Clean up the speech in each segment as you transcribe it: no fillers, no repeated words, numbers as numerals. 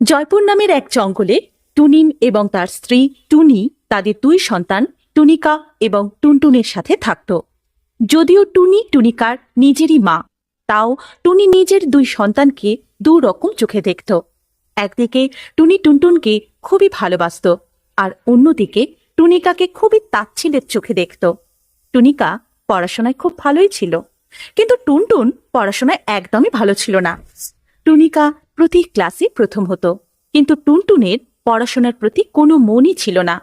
জয়পুর নামের এক জঙ্গলে টুনিম এবং তার স্ত্রী টুনি তাদের দুই সন্তান টুনিকা এবং টুনটুনের সাথে থাকত। যদিও টুনি টুনিকার নিজেরই মা, তাও টুনি নিজের দুই সন্তানকে দুরকম চোখে দেখত। একদিকে টুনি টুনটুনকে খুবই ভালোবাসত, আর অন্যদিকে টুনিকাকে খুবই তাচ্ছিল্যের চোখে দেখত। টুনিকা পড়াশোনায় খুব ভালোই ছিল, কিন্তু টুনটুন পড়াশোনায় একদমই ভালো ছিল না। টুনিকা প্রতি ক্লাসে প্রথম হতো, কিন্তু টুনটুনের পড়াশোনার প্রতি কোনো মনই ছিল না।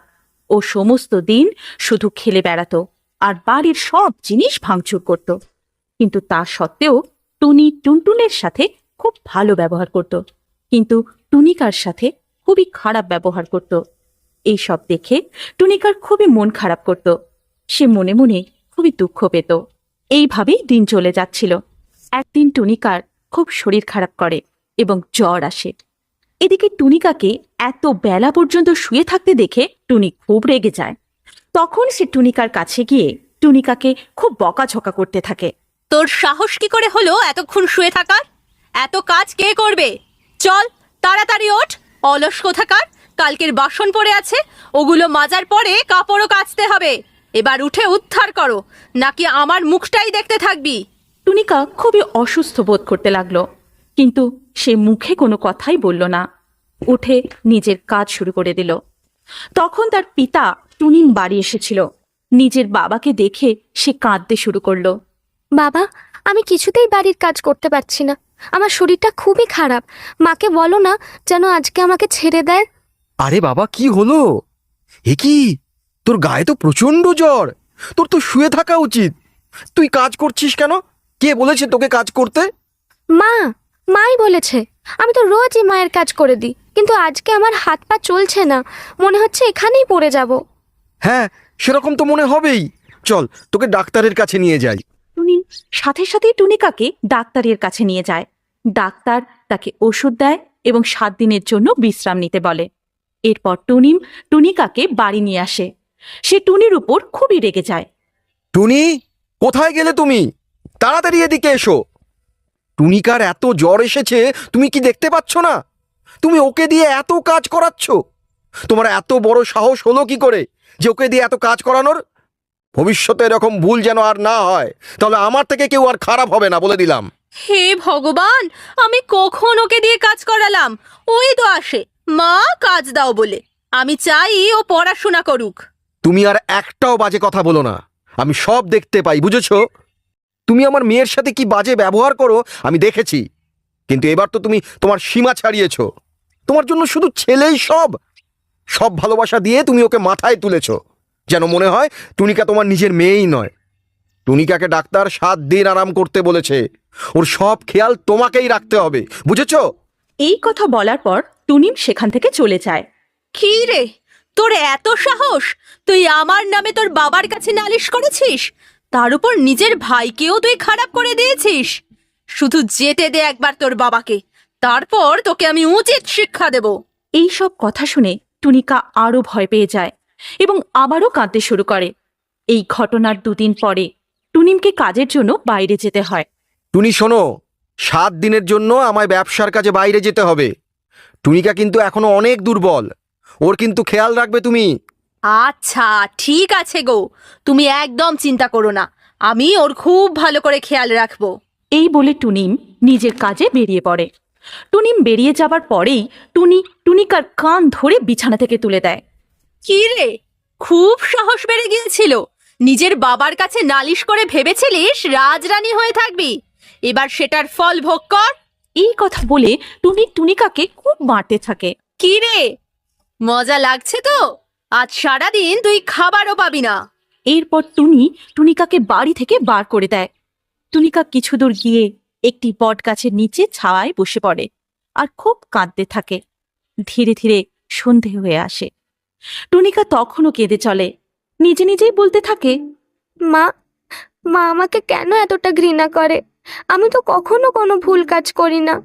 ও সমস্ত দিন শুধু খেলে বেড়াতো আর বাড়ির সব জিনিস ভাঙচুর করত। কিন্তু তা সত্ত্বেও টুনি টুনটুনের সাথে খুব ভালো ব্যবহার করত, কিন্তু টুনিকার সাথে খুবই খারাপ ব্যবহার করত। এই সব দেখে টুনিকার খুবই মন খারাপ করত। সে মনে মনে খুবই দুঃখ পেত। এইভাবেই দিন চলে যাচ্ছিল। একদিন টুনিকার খুব শরীর খারাপ করে এবং জ্বর আসে। এদিকে টুনিকাকে এত বেলা পর্যন্ত শুয়ে থাকতে দেখে টুনি খুব রেগে যায়। তখন সে টুনিকার কাছে গিয়ে টুনিকাকে খুব বকাঝকা করতে থাকে। তোর সাহস কি করে হলো এতক্ষণ শুয়ে থাকার? এত কাজ কে করবে? চল তাড়াতাড়ি ওঠ, অলস কোথাকার। কালকের বাসন পড়ে আছে, ওগুলো মাজার পরে কাপড়ও কাচতে হবে। এবার উঠে উদ্ধার করো, নাকি আমার মুখটাই দেখতে থাকবি? টুনিকা খুবই অসুস্থ বোধ করতে লাগলো, কিন্তু সে মুখে কোনো কথাই বলল না। উঠে নিজের কাজ শুরু করে দিল। তখন তার পিতা টুনিম বাড়ি এসেছিল। নিজের বাবাকে দেখে সে কাঁদতে শুরু করলো। বাবা, আমি কিছুতেই বাড়ির কাজ করতে পারছি না। আমার শরীরটা খুবই খারাপ। মাকে বলো না যেন আজকে আমাকে ছেড়ে দেয়। আরে বাবা, কি হলো? এ কি, তোর গায়ে তো প্রচন্ড জ্বর। তোর তো শুয়ে থাকা উচিত। তুই কাজ করছিস কেন? কে বলেছে তোকে কাজ করতে? মাই বলেছে। আমি তো রোজই মায়ের কাজ করে দিই, কিন্তু আজকে আমার হাত পা চলছে না। মনে হচ্ছে এখানেই পড়ে যাব। হ্যাঁ, সেরকম তো মনে হবেই। চল, তোকে ডাক্তারের কাছে নিয়ে যাই। টুনিম সাথে সাথেই টুনিকাকে ডাক্তারের কাছে নিয়ে যায়। ডাক্তার তাকে ওষুধ দেয় এবং 7 দিনের জন্য বিশ্রাম নিতে বলে। এরপর টুনিম টুনিকাকে বাড়ি নিয়ে আসে। সে টুনির উপর খুবই রেগে যায়। টুনি, কোথায় গেলে তুমি? তাড়াতাড়ি এদিকে এসো। টুনিকার এত জ্বর এসেছে, তুমি কি দেখতে পাচ্ছ না? তুমি ওকে দিয়ে এত কাজ করাচ্ছ। তোমার এত বড় সাহস হলো কি করে যে ওকে দিয়ে এত কাজ করানোর? ভবিষ্যতে এরকম ভুল যেন আর না হয়, তাহলে আমার থেকে কেউ আর খারাপ হবে না, বলে দিলাম। হে ভগবান, আমি কখন ওকে দিয়ে কাজ করালাম? ওই তো আসে মা কাজ দাও বলে। আমি চাই ও পড়াশোনা করুক। তুমি আর একটাও বাজে কথা বলো না। আমি সব দেখতে পাই, বুঝেছো? তুমি আমার মেয়ের সাথে কি বাজে ব্যবহার করো আমি দেখেছি, কিন্তু এবার তো তুমি তোমার সীমা ছাড়িয়েছো। তোমার জন্য শুধু ছেলেই সব ভালোবাসা দিয়ে তুমি ওকে মাথায় তুলেছো, যেন মনে হয় টুনিকা তোমার নিজের মেয়েই নয়। টুনিকাকে ডাক্তার 7 দিন আরাম করতে বলেছে। ওর সব খেয়াল তোমাকেই রাখতে হবে, বুঝেছো? এই কথা বলার পর টুনিম সেখান থেকে চলে যায়। কি রে, তোর এত সাহস? তুই আমার নামে তোর বাবার কাছে নালিশ করেছিস, তার উপর নিজের ভাইকেও তুই খারাপ করে দিয়েছিস। শুধু যেতে দে একবার তোর বাবাকে, তারপর তোকে আমি উচিত শিক্ষা দেব। এই সব কথা শুনে টুনিকা আরো ভয় পেয়ে যায় এবং আবারও কাঁদতে শুরু করে। এই ঘটনার 2 দিন পরে টুনিমকে কাজের জন্য বাইরে যেতে হয়। টুনি শোনো, 7 দিনের জন্য আমায় ব্যবসার কাজে বাইরে যেতে হবে। টুনিকা কিন্তু এখনো অনেক দুর্বল, ওর কিন্তু খেয়াল রাখবে তুমি। আচ্ছা ঠিক আছে গো, তুমি একদম চিন্তা করো না, আমি ওর খুব ভালো করে খেয়াল রাখবো। এই বলে টুনিম নিজের কাজে বেরিয়ে পড়ে। টুনিম বেরিয়ে যাবার পরেই টুনি টুনিকার কান ধরে বিছানা থেকে তুলে দেয়। কি রে, খুব সাহস বেড়ে গিয়েছিল? নিজের বাবার কাছে নালিশ করে ভেবেছিলিস রাজরানী হয়ে থাকবি, এবার সেটার ফল ভোগ কর। এই কথা বলে টুনি টুনিকাকে খুব মারতে থাকে। কি রে, মজা লাগছে তো? আজ সারাদিন তুই খাবারও পাবি না। এরপর টুনি টুনিকাকে বাড়ি থেকে বার করে দেয়। টুনিকা কিছু দূর গিয়ে একটি বট গাছের নিচে ছায়ায় বসে পড়ে আর খুব কাঁদতে থাকে। ধীরে ধীরে সন্ধে হয়ে আসে। টুনিকা তখনও কেঁদে চলে, নিজে নিজেই বলতে থাকে, মা মা আমাকে কেন এতটা ঘৃণা করে? আমি তো কখনো কোনো ভুল কাজ করি না।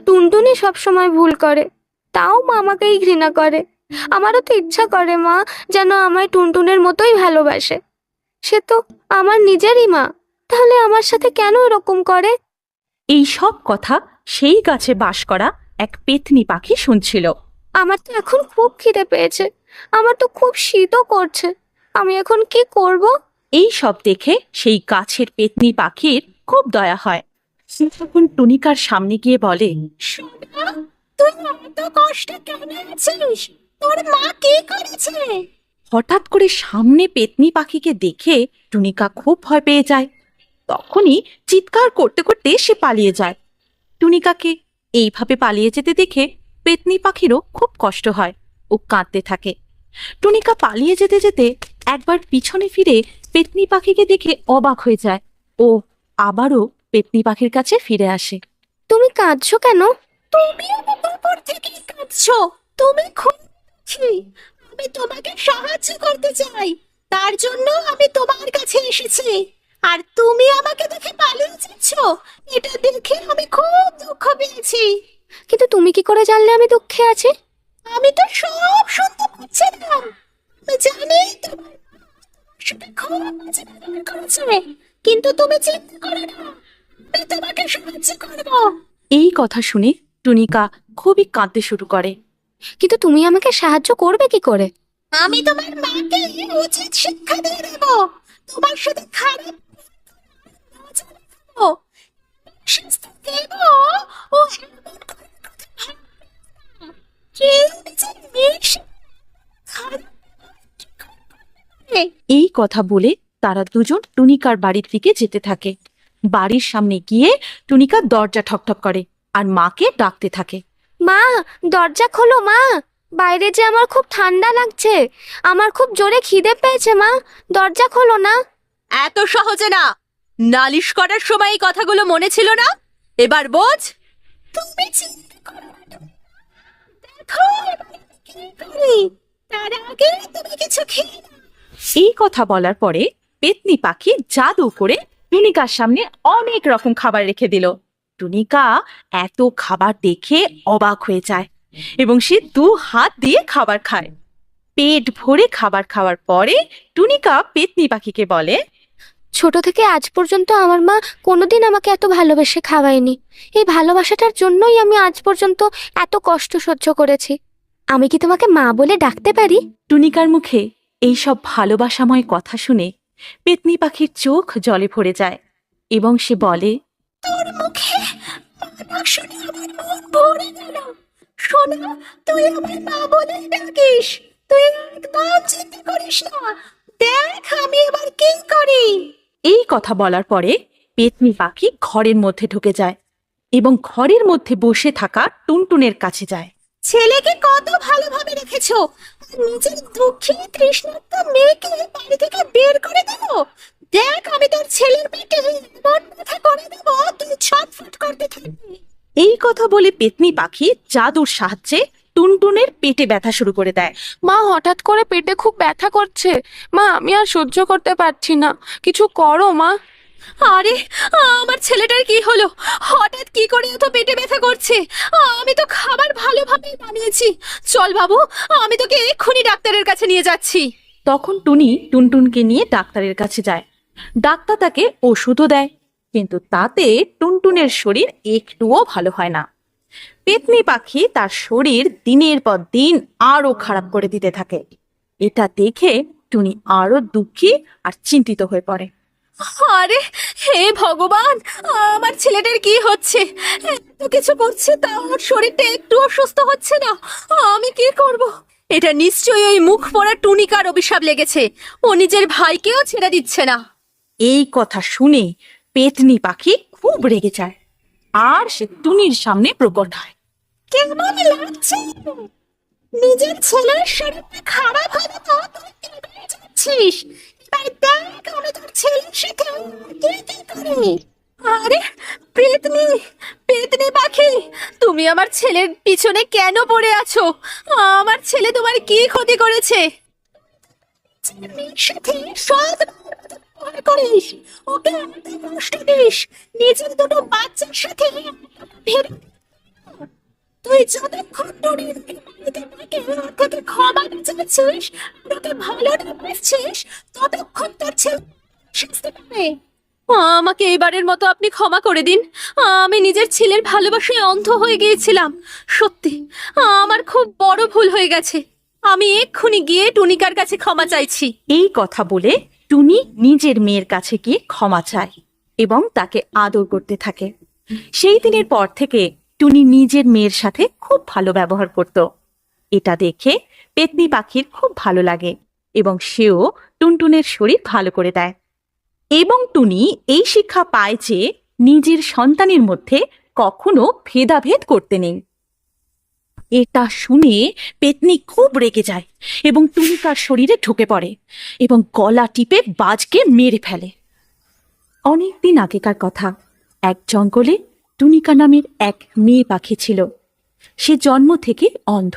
টুনটুনি সবসময় ভুল করে, তাও মা আমাকেই ঘৃণা করে। আমারও তো ইচ্ছা করে মা যেন আমায় টুনটুনের মতোই ভালোবাসে। সে তো আমার নিজেরই মা, তাহলে আমার সাথে কেন এরকম করে? এই সব কথা সেই গাছে বাস করা এক পেতনি পাখি শুনছিল। আমার তো এখন খুব খিদে পেয়েছে, আমার তো খুব শীতও করছে, আমি এখন কি করব? এই সব দেখে সেই গাছের পেতনি পাখির খুব দয়া হয়। সে তখন টুনিকার সামনে গিয়ে বলে, সোনা, তুই এত কষ্ট কেন আছিস? তোর মা কি করেছে? হঠাৎ করে সামনে পেতনি পাখিকে দেখে টুনিকা খুব ভয় পেয়ে যায়। তখনই চিৎকার করতে করতে সে পালিয়ে যায়। টুনিকাকে এইভাবে পালিয়ে যেতে দেখে পেতনি পাখিরও খুব কষ্ট হয় ও কাঁদতে থাকে। টুনিকা পালিয়ে যেতে যেতে একবার পিছনে ফিরে পেতনি পাখিকে দেখে অবাক হয়ে যায় ও আবারও পেতনি পাখির কাছে ফিরে আসে। তুমি কাঁদছো কেন? তুমি আমার উপর থেকে কাঁদছো, তুমি খুব দুঃখী। আমি তোমাকে সাহায্য করতে চাই, তার জন্য আমি তোমার কাছে এসেছি। আর তুমি আমাকে দেখে পালিয়ে যাচ্ছ, এটা দেখে আমি খুব দুঃখ পেয়েছি। কিন্তু তুমি কি করে জানলে আমি দুঃখে আছি? আমি তো সব শুনতে পাচ্ছিলাম। আমি জানি তোমার সাথে খুব বাজে ব্যবহার করেছে, কিন্তু তুমি চিন্তা করো না, আমি তোমাকে সাহায্য করবো। এই কথা শুনে টুনিকা খুবই কাঁদতে শুরু করে। কিন্তু তুমি আমাকে সাহায্য করবে কি করে? আমি তোমার মাকে উচিত শিক্ষা দিয়ে দেব, তোমার সাথে খারাপ ও শাস্তি দেব। ও এমন করে কথা ভাবে না। কেউ নিজের মেয়ের সাথে খারাপ করে। এই কথা বলে তারা দুজন টুনিকার বাড়ির দিকে যেতে থাকে। বাড়ির সামনে গিয়ে টুনিকা দরজা ঠকঠক করে আর মাকে ডাকতে থাকে। মা, দরজা খোলো মা, বাইরে যে আমার খুব ঠান্ডা লাগছে, আমার খুব জোরে খিদে পেয়েছে মা, দরজা খোলো না। এত সহজে না, নালিশ করার সময় এই কথাগুলো মনে ছিল না? এবার বোঝ। তুমি চিন্তা করো না, দেখো এবার কি করি, তার আগে তুমি কিছু খেয়ে নাও। এই কথা বলার পরে পেতনি পাখি জাদু করে টুনিকার সামনে অনেক রকম খাবার রেখে দিল। টুনিকা এত খাবার দেখে অবাক হয়ে যায় এবং সে 2 হাত দিয়ে খাবার খায়। পেট ভরে খাবার খাওয়ার পরে টুনিকা পেতনি পাখিকে বলে, ছোট থেকে আজ পর্যন্ত আমার মা কোনোদিন আমাকে এত ভালোবেসে খাওয়ায়নি। এই ভালোবাসাটার জন্যই আমি আজ পর্যন্ত এত কষ্ট সহ্য করেছি। আমি কি তোমাকে মা বলে ডাকতে পারি? টুনিকার মুখে এই সব ভালোবাসাময় কথা শুনে পেতনি পাখির চোখ জলে ভরে যায় এবং সে বলে, তোর মুখে মা শুনে আমার মন ভরে গেল। সোনা, তুই আমার মা বলে ডাকিস, তুই একদম চিন্তা করিস না, দেখ আমি এবার কি করি। এই কথা বলার পরে পেতনি পাখি ঘরের মধ্যে ঢুকে যায় এবং ঘরের মধ্যে বসে থাকা টুনটুনের কাছে যায়। ছেলেকে কত ভালোভাবে রেখেছো, আর নিজের দুঃখী তৃষ্ণার্ত মেয়েকে বাড়ি থেকে বের করে দেব। দেখ আমি তোর ছেলের পেটে এমন ব্যথা করে দেব, তুই ছটফট করতে থাকবি। এই কথা বলে পেতনি পাখি জাদুর সাহায্যে টুনটুনের পেটে ব্যথা শুরু করে দেয়। মা, হঠাৎ করে পেটে খুব ব্যথা করছে। মা, আমি আর সহ্য করতে পারছি না, কিছু করো মা। আরে, আমার ছেলেটার কি হলো? হঠাৎ কি করে এত পেটে ব্যথা করছে? আমি তো খাবার ভালোভাবে বানিয়েছি। চল বাবু, আমি তোকে এক্ষুনি ডাক্তারের কাছে নিয়ে যাচ্ছি। তখন টুনি টুনটুনকে নিয়ে ডাক্তারের কাছে যায়। ডাক্তার তাকে ওষুধও দেয়, কিন্তু তাতে টুনটুনের শরীর একটুও ভালো হয় না। পেতনি পাখি তার শরীর দিনের পর দিন আরো খারাপ করে দিতে থাকে। এটা দেখে টুনি আরো দুঃখী আর চিন্তিত হয়ে পড়ে। আরে হে ভগবান, আমার ছেলেটার কি হচ্ছে? এত কিছু করছে তা ওর শরীরটা একটু অসুস্থ হচ্ছে না। আমি কি করব? এটা নিশ্চয়ই ওই মুখ পড়া টুনিকার অভিশাপ লেগেছে। ও নিজের ভাইকেও ছেড়ে দিচ্ছে না। এই কথা শুনে পেতনি পাখি খুব রেগে যায় আর সে টুনির সামনে প্রকট হয়। কেমন লাগছে? নিজের ছেলের শরীরটা খারাপ হলে তো তুই কেঁদে যাচ্ছিস। এবার দেখ আমি তোর ছেলের সাথে কি করি। আরে পেতনি, পেতনি পাখি, তুমি আমার ছেলের পিছনে কেন পড়ে আছো? আমার ছেলে তোমার কি ক্ষতি করেছে? মেয়ের সাথে সৎ ব্যবহার করিস, ওকে এত কষ্ট দিস, নিজের দুটো বাচ্চার সাথে ভেবে তুই যতক্ষণ টুনির বাড়িতে থেকে ওর থেকে ক্ষমা চাচ্ছিস, ওকে ভালো রাখছিস, ততক্ষণ তোর ছেলে শাস্তি পাবে। আমাকে এবারের মতো আপনি ক্ষমা করে দিন। আমি নিজের ছেলের ভালোবাসায় অন্ধ হয়ে গিয়েছিলাম। সত্যি আমার খুব বড় ভুল হয়ে গেছে। আমি এক্ষুনি গিয়ে টুনিকার কাছে ক্ষমা চাইছি। এই কথা বলে টুনি নিজের মেয়ের কাছে গিয়ে ক্ষমা চায় এবং তাকে আদর করতে থাকে। সেই দিনের পর থেকে টুনি নিজের মেয়ের সাথে খুব ভালো ব্যবহার করত। এটা দেখে পেতনি পাখির খুব ভালো লাগে এবং সেও টুনটুনের শরীর ভালো করে দেয়। এবং টুনি এই শিক্ষা পায় যে নিজের সন্তানের মধ্যে কখনো ভেদাভেদ করতে নেই। এটা শুনে পেতনি খুব রেগে যায় এবং টুনিকার শরীরে ঢুকে পড়ে এবং গলা টিপে বাজকে মেরে ফেলে। অনেকদিন আগেকার কথা, এক জঙ্গলে টুনিকা নামের এক মেয়ে পাখি ছিল। সে জন্ম থেকে অন্ধ,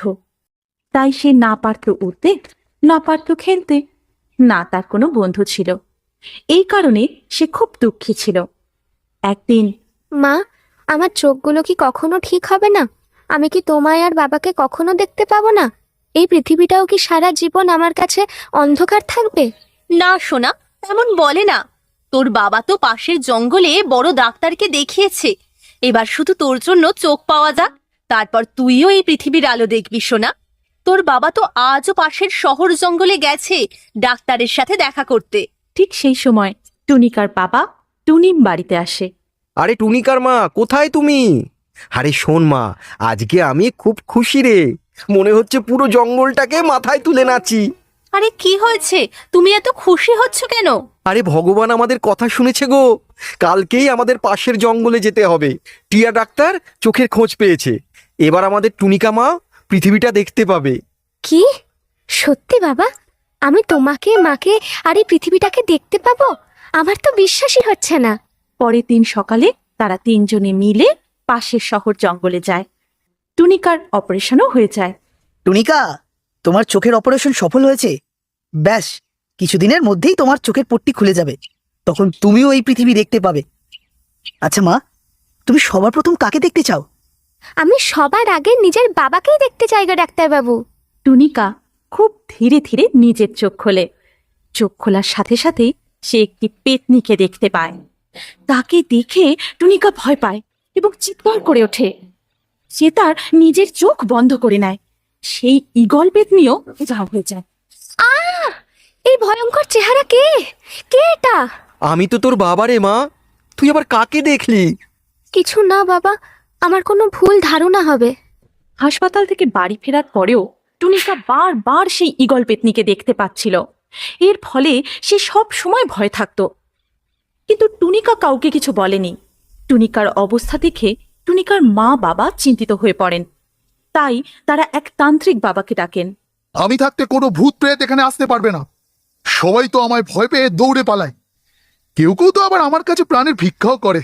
তাই সে না পারত উড়তে, না পারত খেলতে, না তার কোনো বন্ধু ছিল। এই কারণে সে খুব দুঃখী ছিল। একদিন, মা, আমার চোখগুলো কি কখনো ঠিক হবে না? আমি কি তোমায় আর বাবাকে কখনো দেখতে পাবো না? এই পৃথিবীটাও কি সারা জীবন আমার কাছে অন্ধকার থাকবে? না সোনা, এমন বলে না। তোর বাবা তো পাশের জঙ্গলে বড় ডাক্তারকে দেখিয়েছে। এবার শুধু তোর জন্য চোখ পাওয়া যাক, তারপর তুইও এই পৃথিবীর আলো দেখবি সোনা। তোর বাবা তো আজও পাশের শহর জঙ্গলে গেছে ডাক্তারের সাথে দেখা করতে। ঠিক সেই সময় টুনিকার বাবা টুনিম বাড়িতে আসে। আরে টুনিকার মা, কোথায় তুমি? আরে শোন মা, আজকে আমি খুব খুশি রে। মনে হচ্ছে পুরো জঙ্গলটাকে মাথায় তুলে নাচি। আরে কি হয়েছে? তুমি এত খুশি হচ্ছ কেন? আরে ভগবান আমাদের কথা শুনেছে গো। কালকেই আমাদের পাশের জঙ্গলে যেতে হবে। টিয়া ডাক্তার চোখের খোঁজ পেয়েছে। এবার আমাদের টুনিকা মা পৃথিবীটা দেখতে পাবে। কি সত্যি বাবা? আমি তোমাকে, মাকে আর এই পৃথিবীটাকে দেখতে পাবো? আমার তো বিশ্বাসই হচ্ছে না। পরের দিন সকালে তারা তিনজনে মিলে পাশের শহর জঙ্গলে যায়। টুনিকার অপারেশনও হয়ে যায়। টুনিকা, তোমার চোখের অপারেশন সফল হয়েছে। ব্যাস কিছুদিনের মধ্যেই তোমার চোখের পট্টি খুলে যাবে। তখন তুমিও এই পৃথিবী দেখতে পাবে। আচ্ছা মা, তুমি সবার প্রথম কাকে দেখতে চাও? আমি সবার আগে নিজের বাবাকেই দেখতে চাই গো ডাক্তারবাবু। টুনিকা খুব ধীরে ধীরে নিজের চোখ খোলে। চোখ খোলার সাথে সাথেই সে একটি পেতনিকে দেখতে পায়। তাকে দেখে টুনিকা ভয় পায় এবং চিৎকার করে ওঠে। সে তার নিজের চোখ বন্ধ করে নেয়। সেই ঈগল পেতনিও উধাও হয়ে যায়। এই ভয়ঙ্কর চেহারা কে? কে এটা? আমি তো তোর বাবা রে মা। তুই আবার কাকে দেখলি? কিছু না বাবা, আমার কোনো ভুল ধারণা হবে। হাসপাতাল থেকে বাড়ি ফেরার পরেও টুনিকা বারবার সেই ঈগল পেতনিকে দেখতে পাচ্ছিল। এর ফলে সে সব সময় ভয় থাকত। কিন্তু টুনিকা কাউকে কিছু বলেনি। টুনিকার অবস্থা দেখে টুনিকার মা বাবা চিন্তিত হয়ে পড়েন। তাই তারা এক তান্ত্রিক বাবাকে ডাকেন। আমি থাকতে কোনো ভূত প্রেত এখানে আসতে পারবে না। সবাই তো আমায় ভয় পেয়ে দৌড়ে পালায়। কেউ কেউ তো আবার আমার কাছে প্রাণের ভিক্ষাও করে।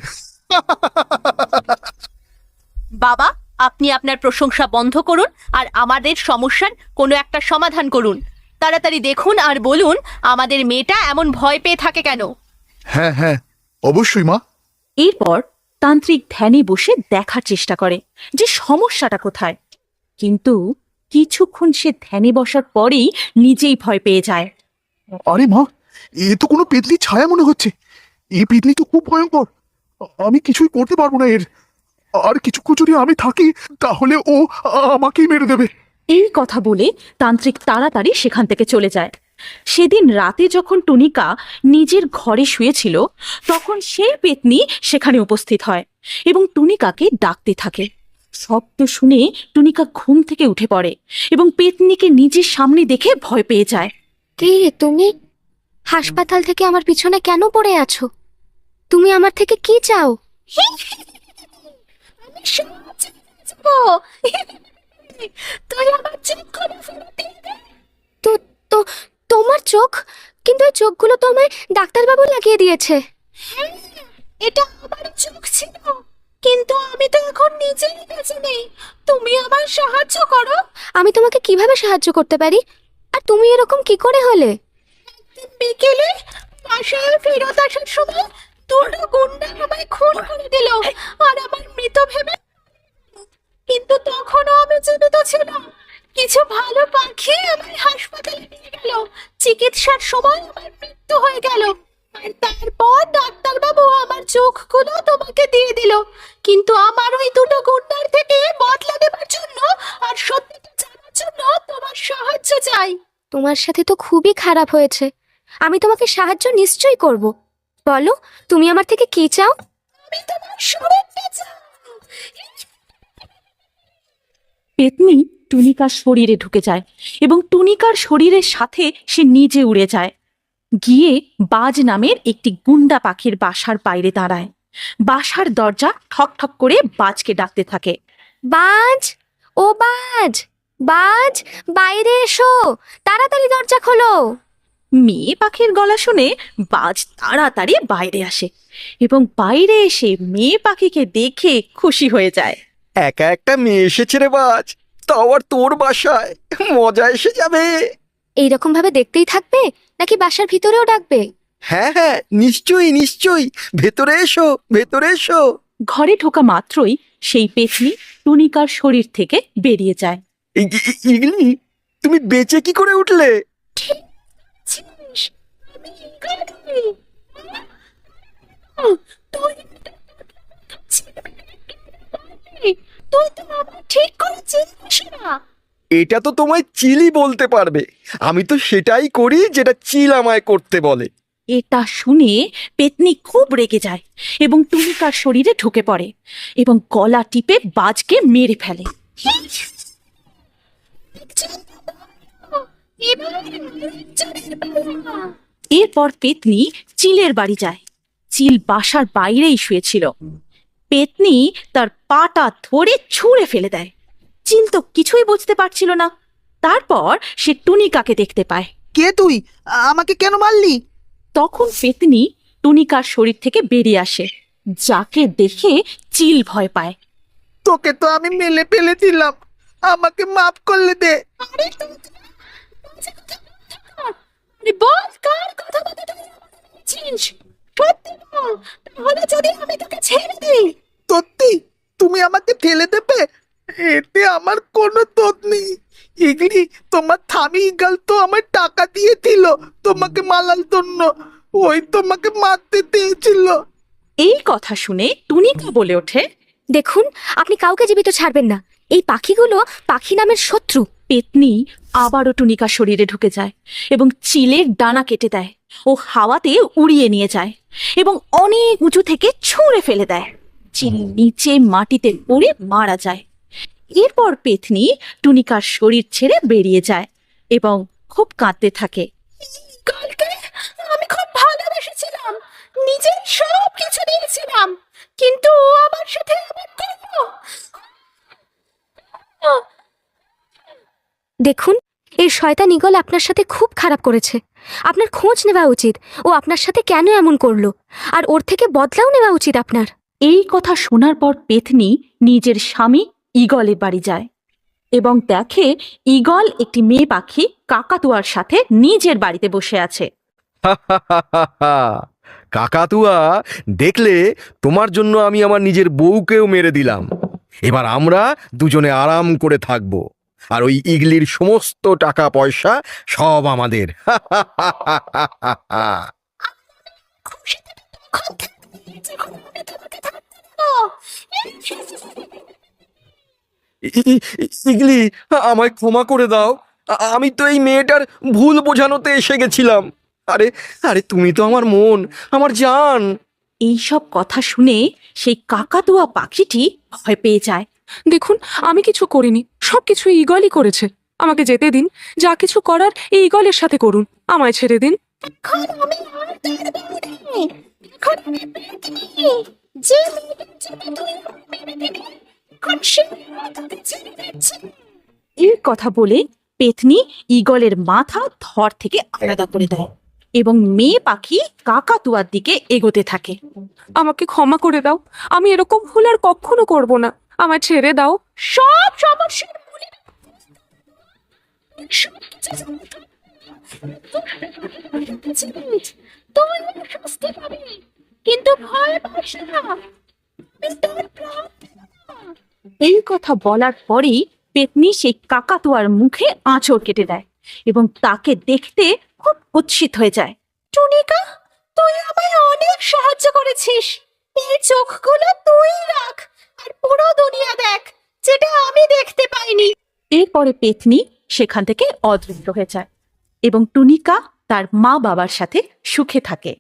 বাবা, আপনি আপনার প্রশংসা বন্ধ করুন আর আমাদের সমস্যার কোনো একটা সমাধান করুন। তাড়াতাড়ি দেখুন আর বলুন আমাদের মেয়েটা এমন ভয় পেয়ে থাকে কেন। হ্যাঁ হ্যাঁ, অবশ্যই মা। এরপর তান্ত্রিক ধ্যানে বসে দেখার চেষ্টা করে যে সমস্যাটা কোথায়। কিন্তু কিছুক্ষণ সে ধ্যানে বসার পরেই নিজেই ভয় পেয়ে যায়। আরে মা, এ তো কোনো পেতনি ছায়া মনে হচ্ছে। এই পেতনি তো খুব ভয়ঙ্কর। আমি কিছুই করতে পারবো না এর। আর কিছুক্ষণ যদি আমি থাকি তাহলে ও আমাকেই মেরে দেবে। এই কথা বলে তান্ত্রিক তাড়াতাড়ি সেখান থেকে চলে যায়। সেদিন রাতে যখন টুনিকা নিজের ঘরে শুয়েছিল, তখন সেই পেতনি সেখানে উপস্থিত হয় এবং টুনিকাকে ডাকতে থাকে। শব্দ শুনে টুনিকা ঘুম থেকে উঠে পড়ে এবং পেতনিকে নিজের সামনে দেখে ভয় পেয়ে যায়। কে তুমি? হাসপাতাল থেকে আমার পিছনে কেন পড়ে আছো? তুমি আমার থেকে কি চাও? তুই আমার চোখ খুলে ফেরত দিয়ে দে। তো তো তোমার চোখ? কিন্তু এই চোখগুলো তো আমায় ডাক্তারবাবু লাগিয়ে দিয়েছে। এটা আমার চোখ ছিল, কিন্তু আমি তো এখন নিজেই বেঁচে নেই। তুমি আমার সাহায্য করো। আমি তোমাকে কিভাবে সাহায্য করতে পারি? আর তুমি এরকম কি করে হলে? একদিন বিকেলে বাসায় ফেরত আসার সময় দুটো গুন্ডা আমায় খুন করে দিল আর আমার মৃত ভেবে। কিন্তু তখনও আমি জীবিত ছিলাম। কিছু ভালো পাখি আমায় হাসপাতালে নিয়ে গেল। চিকিৎসার সময় আমার মৃত্যু হয়ে গেল। আর তারপর ডাক্তারবাবু আমার চোখগুলো তোমাকে দিয়ে দিল, কিন্তু আমার ওই দুটো গুন্ডার থেকে বদলা দেবার জন্য আর সত্যিটা জানার জন্য তোমার সাহায্য চাই। তোমার সাথে তো খুবই খারাপ হয়েছে, আমি তোমাকে সাহায্য নিশ্চয়ই করব। বলো, তুমি আমার থেকে কি চাও? আমি তোমার শরীরটা চাই। পেতনি টুনিকার শরীরে ঢুকে যায় এবং টুনিকার শরীরের সাথে সে নিজে উড়ে যায়, গিয়ে বাজ নামের একটি গুন্ডা পাখির বাসার বাইরে দাঁড়ায়। বাসার দরজা ঠক ঠক করে বাজকে ডাকতে থাকে। বাজ, ও বাজ, বাজ, বাইরে এসো, তাড়াতাড়ি দরজা খোলো। মেয়ে পাখির গলা শুনে বাজ তাড়াতাড়ি বাইরে আসে এবং বাইরে এসে মেয়ে পাখিকে দেখে খুশি হয়ে যায়। একা একটা মেয়ে এসেছে রে বাজ, তাও আর তোর বাসায়, মজা এসে যাবে। এইরকম ভাবে দেখতেই থাকবে নাকি বাসার ভিতরেও ডাকবে? হ্যাঁ হ্যাঁ, নিশ্চয়ই নিশ্চয়ই, ভেতরে এসো, ভেতরে এসো। ঘরে ঢোকা মাত্রই সেই পেতনি টুনিকার শরীর থেকে বেরিয়ে যায়। ইগলি, তুমি বেঁচে কি করে উঠলে? তুই তো আমার ঠিক করে চিনিস না। এটা তো তোমায় চিলি বলতে পারবে, আমি তো সেটাই করি যেটা চিল আমায় করতে বলে। এটা শুনে পেতনি খুব রেগে যায় এবং টুনিকার শরীরে ঢুকে পড়ে এবং গলা টিপে বাজকে মেরে ফেলে। এরপর পেতনি চিলের বাড়ি যায়। চিল বাসার বাইরেই শুয়েছিল। পেতনি তার পাটা ধরে ছুঁড়ে ফেলে দেয়। চিল তো কিছুই বুঝতে পারছিল না। তারপর সে টুনিকাকে দেখতে পায়। কে তুই? আমাকে কেন মারলি? তখন পেতনি টুনিকার শরীর থেকে বেরিয়ে আসে, যাকে দেখে চিল ভয় পায়। তোকে তো আমি মেলে ফেলে দিলাম, আমাকে মাফ করলে দে। আরে বল, কার কথা বলতে তুই চিনিস? সত্যি বল, তাহলে যদি আমি তোকে ছেড়ে দিই। সত্যি তুমি আমাকে ফেলে দেবে? এতে আমার কোনো দোষ নেই। ইগলি, তোমার থামি ইগাল তো আমার টাকা দিয়েছিল তোমাকে মালার জন্য, ওই তোমাকে মারতে দিয়েছিল। এই কথা শুনে টুনিকা বলে ওঠে, দেখুন, আপনি কাউকে জীবিত ছাড়বেন না, এই পাখিগুলো পাখি নামের শত্রু। পেতনি আবারও টুনিকার শরীরে ঢুকে যায় এবং চিলের ডানা কেটে দেয় ও হাওয়াতে উড়িয়ে নিয়ে যায় এবং অনেক উঁচু থেকে ছুঁড়ে ফেলে দেয়। চিল নিচে মাটিতে পড়ে মারা যায়। এরপর পেতনি টুনিকার শরীর ছেড়ে বেরিয়ে যায় এবং খুব কাঁদতে থাকে। কালকে আমি খুব ভালোবেসেছিলাম, নিজের সব কিছু দিয়েছিলাম, কিন্তু ও আমার সাথে এমন করলো। দেখুন, এই শয়তান ঈগল আপনার সাথে খুব খারাপ করেছে। আপনার খোঁজ নেওয়া উচিত, ও আপনার সাথে কেন এমন করলো, আর ওর থেকে বদলাও নেওয়া উচিত আপনার। এই কথা শোনার পর পেতনি নিজের স্বামী ঈগলের বাড়ি যায় এবং দেখে ঈগল একটি মেয়ে পাখি কাকাতুয়ার সাথে নিজের বাড়িতে বসে আছে। কাকাতুয়া, দেখলে, তোমার জন্য আমি আমার নিজের বউকেও মেরে দিলাম। এবার আমরা দুজনে আরাম করে থাকবো, আর ওই ইগলির সমস্ত টাকা পয়সা সব আমাদের। ইগলি, আমায় ক্ষমা করে দাও, আমি তো এই মেয়েটার ভুল বোঝানোতে এসে গেছিলাম। আরে আরে, তুমি তো আমার মন, আমার জান। এইসব কথা শুনে সেই কাকাতুয়া পাখিটি ভয় পেয়ে যায়। দেখুন, আমি কিছু করিনি, সবকিছু ঈগলই করেছে। আমাকে যেতে দিন, যা কিছু করার এই ঈগলের সাথে করুন, আমায় ছেড়ে দিন। এখন আমি আর দাঁড়াবো না। এখন আমি পেতনি, যে মেয়েটার জন্য তুই আমাকে মেরে দিলি, এখন সে তোকে ছেড়ে দিচ্ছে। এই কথা বলে পেতনি ঈগলের মাথা ধর থেকে আলাদা করে দেয় এবং মেয়ে পাখি কাকাতুয়ার দিকে এগোতে থাকে। আমাকে ক্ষমা করে দাও, আমি এরকম ভুল আর কখনো করব না, আমায় ছেড়ে দাও। সব সমস্যার মূলে সবকিছু তুই শাস্তি পাবি, কিন্তু ভয় পাস না, আমি তোর প্রাণ দেব না। এই কথা বলার পরেই পেতনি সেই কাকাতুয়ার মুখে আঁচড় কেটে দেয় এবং তাকে দেখতে খুব কুৎসিত হয়ে যায়। টুনিকা, তুই আমায় অনেক সাহায্য করেছিস। এই চোখগুলো তুই রাখ, আর পুরো দুনিয়া দেখ যেটা আমি দেখতে পাইনি। এরপরে পেতনি সেখান থেকে অদৃশ্য হয়ে যায় এবং টুনিকা তার মা বাবার সাথে সুখে থাকে।